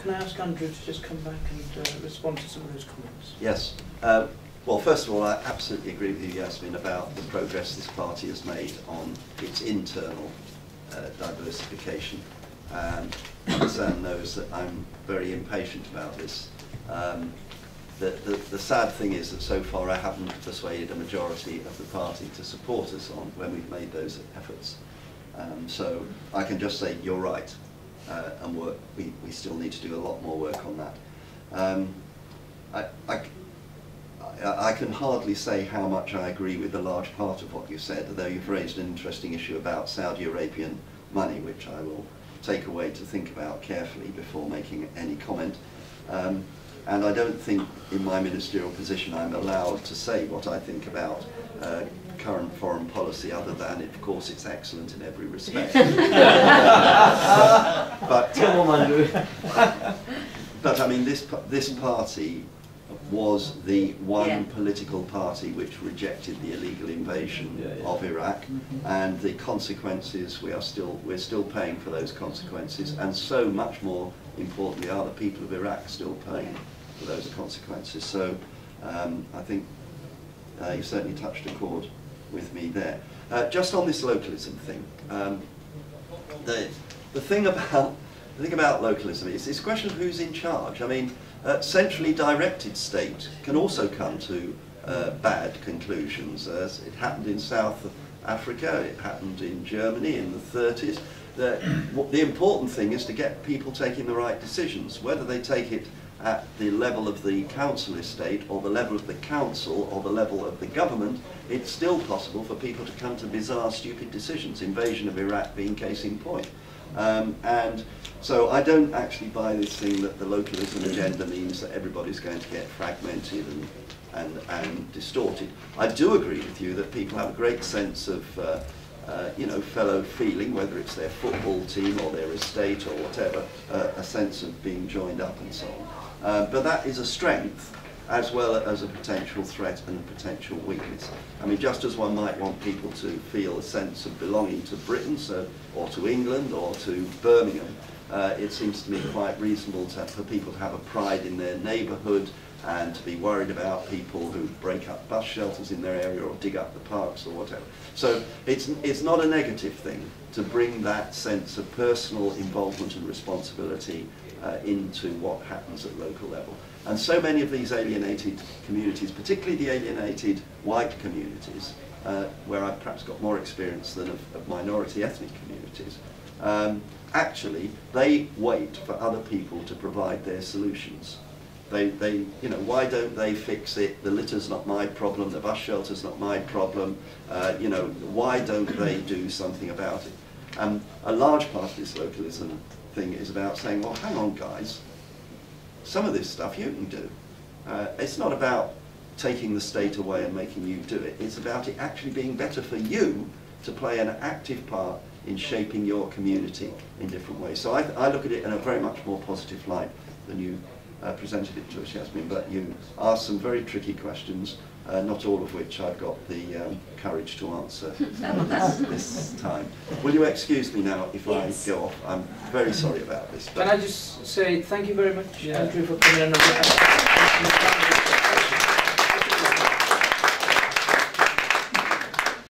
Can I ask Andrew to just come back and respond to some of those comments? Yes. Well, first of all, I absolutely agree with you, Yasmine, about the progress this party has made on its internal diversification. Sam knows that I'm very impatient about this. The sad thing is that so far I haven't persuaded a majority of the party to support us on when we've made those efforts. So I can just say you're right, and we still need to do a lot more work on that. I can hardly say how much I agree with a large part of what you said, though you've raised an interesting issue about Saudi Arabian money, which I will take away to think about carefully before making any comment. And I don't think in my ministerial position I'm allowed to say what I think about current foreign policy, other than, of course, it's excellent in every respect. But I mean, this party was the one political party which rejected the illegal invasion of Iraq, and the consequences we're still paying for those consequences, and so much more importantly are the people of Iraq still paying for those consequences. So I think you certainly touched a chord with me there. Just on this localism thing, the thing about localism is this question of who's in charge. I mean, centrally directed state can also come to bad conclusions. It happened in South Africa, it happened in Germany in the 30s. The important thing is to get people taking the right decisions, whether they take it at the level of the council estate or the level of the council or the level of the government. It's still possible for people to come to bizarre, stupid decisions, invasion of Iraq being case in point. And so I don't actually buy this thing that the localism agenda means that everybody's going to get fragmented and distorted. I do agree with you that people have a great sense of you know, fellow feeling, whether it's their football team or their estate or whatever, a sense of being joined up and so on. But that is a strength as well as a potential threat and a potential weakness. I mean, just as one might want people to feel a sense of belonging to Britain, or to England, or to Birmingham, it seems to me quite reasonable for people to have a pride in their neighbourhood and to be worried about people who break up bus shelters in their area or dig up the parks or whatever. So it's not a negative thing to bring that sense of personal involvement and responsibility into what happens at local level. And so many of these alienated communities, particularly the alienated white communities, where I've perhaps got more experience than of minority ethnic communities, actually they wait for other people to provide their solutions. You know, why don't they fix it? The litter's not my problem, the bus shelter's not my problem, you know, why don't they do something about it? A large part of this localism thing is about saying, well, hang on guys, some of this stuff you can do. It's not about taking the state away and making you do it, it's about it actually being better for you to play an active part in shaping your community in different ways. So I look at it in a very much more positive light than you presented it to us, Yasmine, but you asked some very tricky questions, not all of which I've got the courage to answer this time. Will you excuse me now if I go off? I'm very sorry about this. Can I just say thank you very much, Andrew, for coming in.